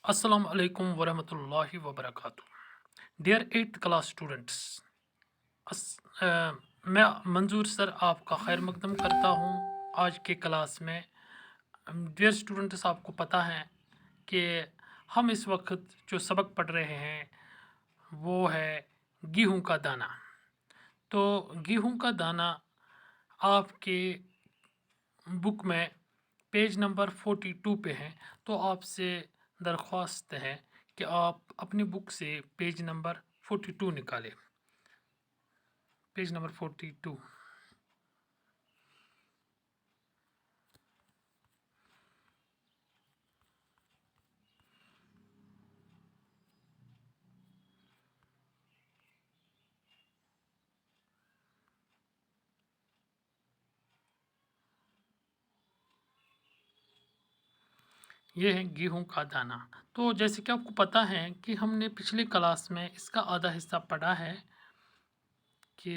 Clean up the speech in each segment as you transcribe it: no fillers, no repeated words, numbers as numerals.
Assalamu alaikum warahmatullahi wabarakatuh. Dear 8th class students, मैं मंजूर sir आपका खैर मकदम करता हूँ आज के क्लास में। डियर स्टूडेंट्स, आपको पता है कि हम इस वक्त जो सबक पढ़ रहे हैं वो है गेहूं का दाना। तो गेहूं का दाना आपके बुक में पेज नंबर 42 पे है। तो आपसे दरख्वास्त है कि आप अपनी बुक से पेज नंबर 42 निकालें। Page number 42। ये है गेहूं का दाना। तो जैसे कि आपको पता है कि हमने पिछले क्लास में इसका आधा हिस्सा पढ़ा है कि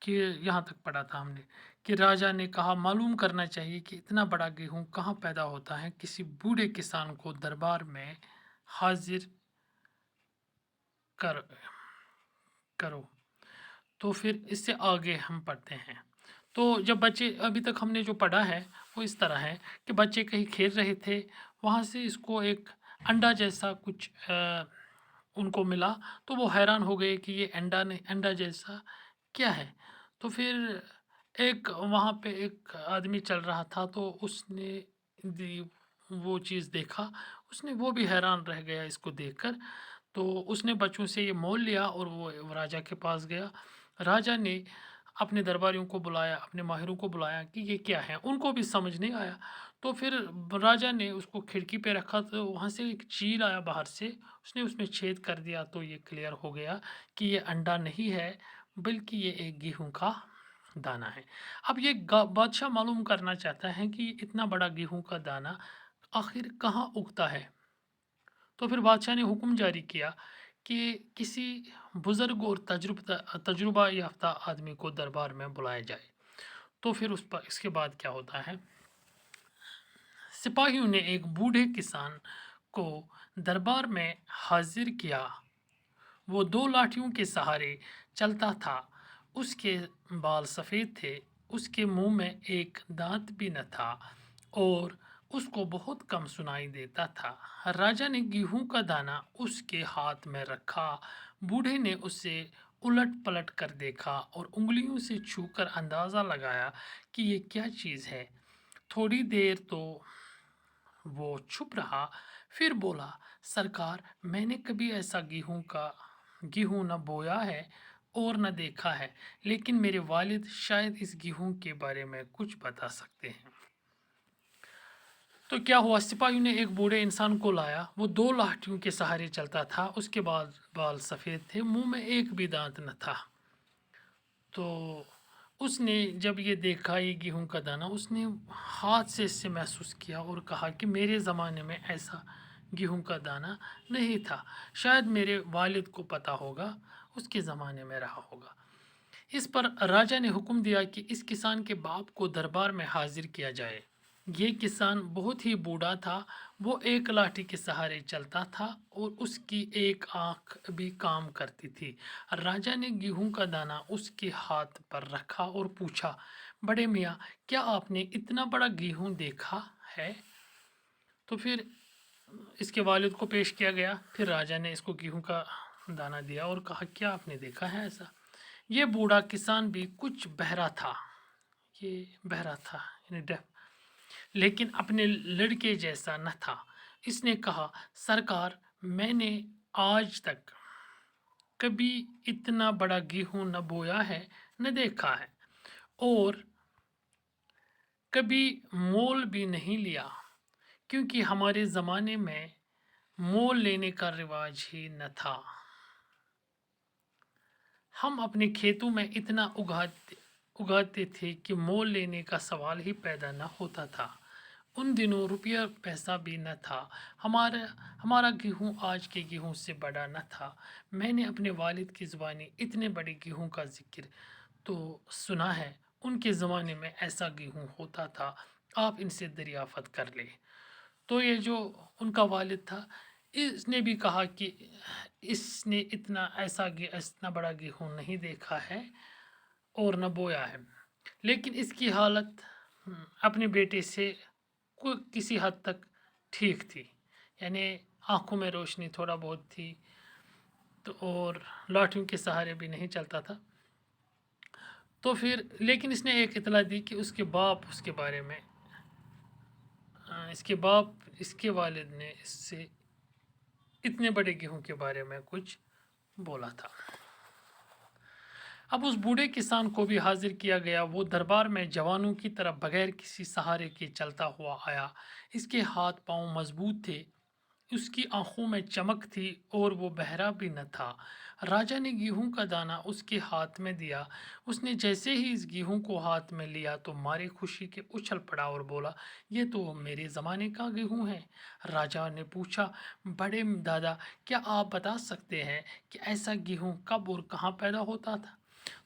कि यहाँ तक पढ़ा था हमने कि राजा ने कहा मालूम करना चाहिए कि इतना बड़ा गेहूं कहाँ पैदा होता है। किसी बूढ़े किसान को दरबार में हाजिर कर करो। तो फिर इससे आगे हम पढ़ते हैं। तो जब बच्चे अभी तक हमने जो पढ़ा है वो इस तरह है कि बच्चे कहीं खेल रहे थे, वहाँ से इसको एक अंडा जैसा कुछ उनको मिला। तो वो हैरान हो गए कि ये अंडा जैसा क्या है। तो फिर एक वहाँ पे एक आदमी चल रहा था, तो उसने वो चीज़ देखा। उसने वो भी हैरान रह गया इसको देखकर। तो उसने बच्चों से ये मोल लिया और वो राजा के पास गया। राजा ने अपने दरबारियों को बुलाया, अपने माहिरों को बुलाया कि ये क्या है। उनको भी समझ नहीं आया। तो फिर राजा ने उसको खिड़की पे रखा, तो वहाँ से एक चील आया बाहर से। उसने उसमें छेद कर दिया, तो ये क्लियर हो गया कि ये अंडा नहीं है, बल्कि ये एक गेहूं का दाना है। अब ये बादशाह मालूम करना चाहता है कि इतना बड़ा गेहूं का दाना आखिर कहाँ उगता है। तो फिर बादशाह ने हुक्म जारी किया कि किसी बुज़ुर्ग और तजुर्बा याफ्ता आदमी को दरबार में बुलाया जाए। तो फिर उस पर इसके बाद क्या होता है, सिपाहियों ने एक बूढ़े किसान को दरबार में हाजिर किया। वो दो लाठियों के सहारे चलता था। उसके बाल सफ़ेद थे, उसके मुंह में एक दांत भी न था और उसको बहुत कम सुनाई देता था। राजा ने गेहूं का दाना उसके हाथ में रखा। बूढ़े ने उसे उलट पलट कर देखा और उंगलियों से छूकर अंदाज़ा लगाया कि ये क्या चीज़ है। थोड़ी देर तो वो चुप रहा, फिर बोला, सरकार, मैंने कभी ऐसा गेहूं न बोया है और न देखा है, लेकिन मेरे वालिद शायद इस गेहूं के बारे में कुछ बता सकते हैं। तो क्या हुआ, सिपाहियों ने एक बूढ़े इंसान को लाया। वो दो लाठियों के सहारे चलता था, उसके बाद बाल सफ़ेद थे, मुंह में एक भी दांत न था। तो उसने जब ये देखा ये गेहूं का दाना, उसने हाथ से इससे महसूस किया और कहा कि मेरे ज़माने में ऐसा गेहूं का दाना नहीं था। शायद मेरे वालिद को पता होगा, उसके ज़माने में रहा होगा। इस पर राजा ने हुक्म दिया कि इस किसान के बाप को दरबार में हाजिर किया जाए। ये किसान बहुत ही बूढ़ा था। वो एक लाठी के सहारे चलता था और उसकी एक आंख भी काम करती थी। राजा ने गेहूं का दाना उसके हाथ पर रखा और पूछा, बड़े मियाँ, क्या आपने इतना बड़ा गेहूं देखा है। तो फिर इसके वालिद को पेश किया गया। फिर राजा ने इसको गेहूं का दाना दिया और कहा, क्या आपने देखा है ऐसा। ये बूढ़ा किसान भी कुछ बहरा था। ये बहरा था, यानी डेफ, लेकिन अपने लड़के जैसा न था। इसने कहा, सरकार, मैंने आज तक कभी इतना बड़ा गेहूं न बोया है, न देखा है, और कभी मोल भी नहीं लिया, क्योंकि हमारे ज़माने में मोल लेने का रिवाज ही न था। हम अपने खेतों में इतना उगाते थे कि मोल लेने का सवाल ही पैदा न होता था। उन दिनों रुपया पैसा भी न था। हमारा हमारा गेहूं आज के गेहूं से बड़ा न था। मैंने अपने वालिद की ज़ुबानी इतने बड़े गेहूं का जिक्र तो सुना है, उनके ज़माने में ऐसा गेहूँ होता था, आप इनसे दरियाफ़त कर लें। तो ये जो उनका वालिद था, इसने भी कहा कि इसने इतना बड़ा गेहूँ नहीं देखा है और न बोया है, लेकिन इसकी हालत अपने बेटे से किसी हद तक ठीक थी, यानी आंखों में रोशनी थोड़ा बहुत थी, तो और लाठियों के सहारे भी नहीं चलता था। तो फिर लेकिन इसने एक इतला दी कि उसके बाप उसके बारे में इसके वालिद ने इससे इतने बड़े गेहूं के बारे में कुछ बोला था। अब उस बूढ़े किसान को भी हाजिर किया गया। वो दरबार में जवानों की तरफ बगैर किसी सहारे के चलता हुआ आया। इसके हाथ पांव मजबूत थे, उसकी आंखों में चमक थी और वो बहरा भी न था। राजा ने गेहूं का दाना उसके हाथ में दिया। उसने जैसे ही इस गेहूं को हाथ में लिया तो मारे खुशी के उछल पड़ा और बोला, ये तो मेरे ज़माने का गेहूं है। राजा ने पूछा, बड़े दादा, क्या आप बता सकते हैं कि ऐसा गेहूं कब और कहाँ पैदा होता था?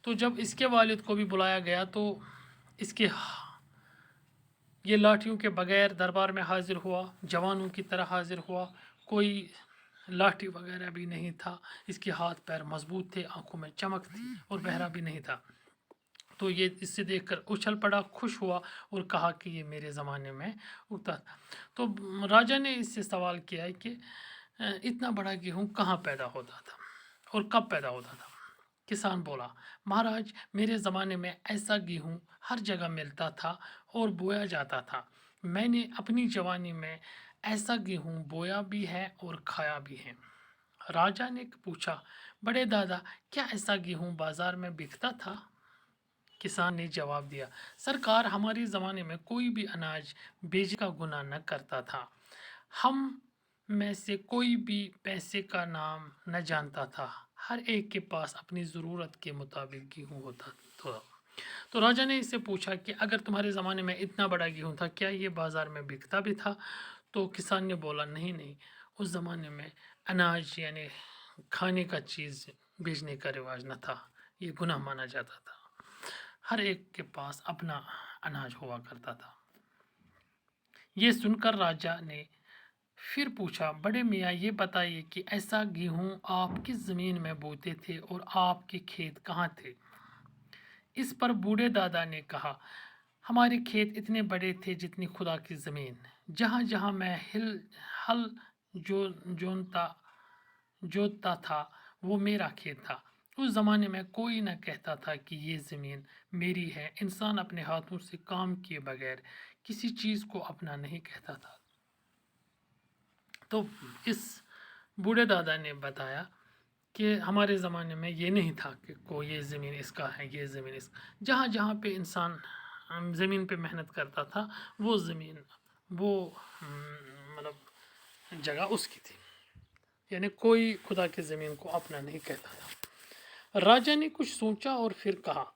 तो जब इसके वालिद को भी बुलाया गया तो इसके ये लाठियों के बगैर दरबार में हाजिर हुआ, जवानों की तरह हाजिर हुआ, कोई लाठी वगैरह भी नहीं था। इसके हाथ पैर मजबूत थे, आंखों में चमक थी और बहरा भी नहीं था। तो ये इससे देखकर उछल पड़ा, खुश हुआ और कहा कि ये मेरे ज़माने में उगता था। तो राजा ने इससे सवाल किया है कि इतना बड़ा गेहूँ कहाँ पैदा होता था और कब पैदा होता था? किसान बोला, महाराज, मेरे ज़माने में ऐसा गेहूँ हर जगह मिलता था और बोया जाता था। मैंने अपनी जवानी में ऐसा गेहूँ बोया भी है और खाया भी है। राजा ने पूछा, बड़े दादा, क्या ऐसा गेहूँ बाजार में बिकता था? किसान ने जवाब दिया, सरकार, हमारे ज़माने में कोई भी अनाज बेचने का गुनाह न करता था। हम में से कोई भी पैसे का नाम न जानता था। हर एक के पास अपनी ज़रूरत के मुताबिक गेहूँ होता था। तो राजा ने इससे पूछा कि अगर तुम्हारे ज़माने में इतना बड़ा गेहूँ था, क्या ये बाज़ार में बिकता भी था? तो किसान ने बोला, नहीं नहीं, उस ज़माने में अनाज यानी खाने का चीज़ बेचने का रिवाज न था, ये गुनाह माना जाता था। हर एक के पास अपना अनाज हुआ करता था। ये सुनकर राजा ने फिर पूछा, बड़े मियाँ, ये बताइए कि ऐसा गेहूँ आप किस ज़मीन में बोते थे और आपके खेत कहाँ थे? इस पर बूढ़े दादा ने कहा, हमारे खेत इतने बड़े थे जितनी खुदा की ज़मीन। जहाँ जहाँ मैं हल जोतता था वो मेरा खेत था। उस ज़माने में कोई न कहता था कि ये ज़मीन मेरी है। इंसान अपने हाथों से काम किए बगैर किसी चीज़ को अपना नहीं कहता था। तो इस बूढ़े दादा ने बताया कि हमारे ज़माने में ये नहीं था कि कोई ये ज़मीन इसका है, ये ज़मीन इसका। जहाँ जहाँ पे इंसान ज़मीन पे मेहनत करता था वो ज़मीन वो मतलब जगह उसकी थी, यानी कोई खुदा की ज़मीन को अपना नहीं कहता था। राजा ने कुछ सोचा और फिर कहा,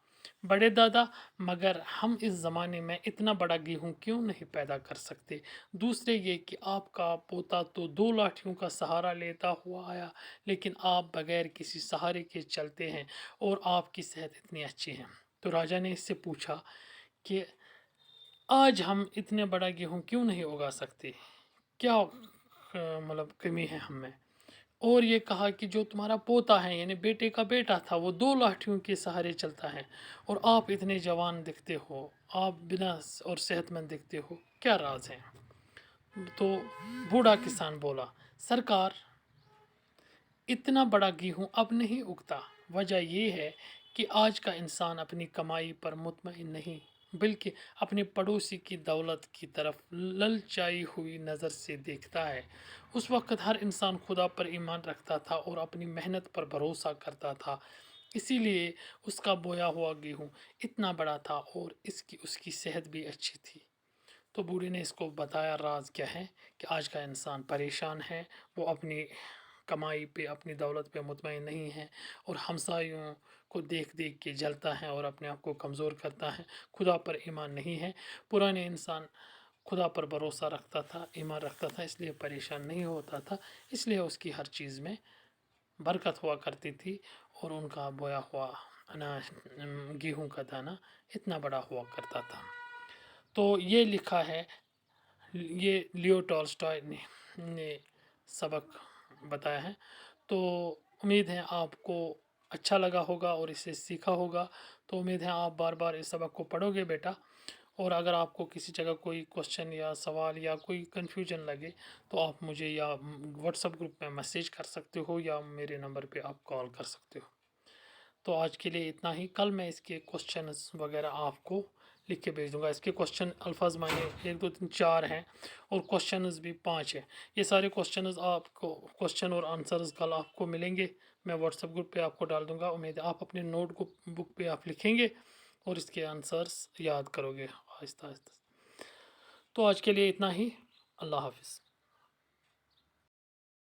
बड़े दादा, मगर हम इस ज़माने में इतना बड़ा गेहूँ क्यों नहीं पैदा कर सकते? दूसरे ये कि आपका पोता तो 2 लाठियों का सहारा लेता हुआ आया, लेकिन आप बगैर किसी सहारे के चलते हैं और आपकी सेहत इतनी अच्छी है। तो राजा ने इससे पूछा कि आज हम इतने बड़ा गेहूँ क्यों नहीं उगा सकते? क्या मतलब कमी है हम में? और ये कहा कि जो तुम्हारा पोता है, यानी बेटे का बेटा था, वो 2 लाठियों के सहारे चलता है और आप इतने जवान दिखते हो, आप बिना और सेहतमंद दिखते हो, क्या राज है? तो बूढ़ा किसान बोला, सरकार, इतना बड़ा गेहूँ अब नहीं उगता। वजह ये है कि आज का इंसान अपनी कमाई पर मुतमईन नहीं, बल्कि अपने पड़ोसी की दौलत की तरफ ललचाई हुई नज़र से देखता है। उस वक्त हर इंसान खुदा पर ईमान रखता था और अपनी मेहनत पर भरोसा करता था, इसीलिए उसका बोया हुआ गेहूँ इतना बड़ा था और उसकी सेहत भी अच्छी थी। तो बूढ़े ने इसको बताया, राज क्या है कि आज का इंसान परेशान है, वो अपनी कमाई पे, अपनी दौलत पे मुतमईन नहीं है और हमसायों को देख देख के जलता है और अपने आप को कमज़ोर करता है, खुदा पर ईमान नहीं है। पुराने इंसान खुदा पर भरोसा रखता था, ईमान रखता था, इसलिए परेशान नहीं होता था, इसलिए उसकी हर चीज़ में बरकत हुआ करती थी और उनका बोया हुआ गेहूं का दाना इतना बड़ा हुआ करता था। तो ये लिखा है, ये लियो टॉल्स्टॉय ने सबक बताया है। तो उम्मीद है आपको अच्छा लगा होगा और इससे सीखा होगा। तो उम्मीद है आप बार बार इस सबक को पढ़ोगे बेटा। और अगर आपको किसी जगह कोई क्वेश्चन या सवाल या कोई कन्फ्यूजन लगे तो आप मुझे या व्हाट्सएप ग्रुप में मैसेज कर सकते हो या मेरे नंबर पे आप कॉल कर सकते हो। तो आज के लिए इतना ही। कल मैं इसके क्वेश्चंस वगैरह आपको लिख के भेज दूंगा। इसके क्वेश्चन अल्फाज मायने 1 2 3 4 हैं और क्वेश्चंस भी 5 हैं। ये सारे क्वेश्चंस आपको, क्वेश्चन और आंसर्स कल आपको मिलेंगे। मैं व्हाट्सएप ग्रुप पे आपको डाल दूंगा। उम्मीद है आप अपने नोट बुक पे आप लिखेंगे और इसके आंसर्स याद करोगे आहिस्ता आहिस्ता। तो आज के लिए इतना ही। अल्लाह हाफिज़।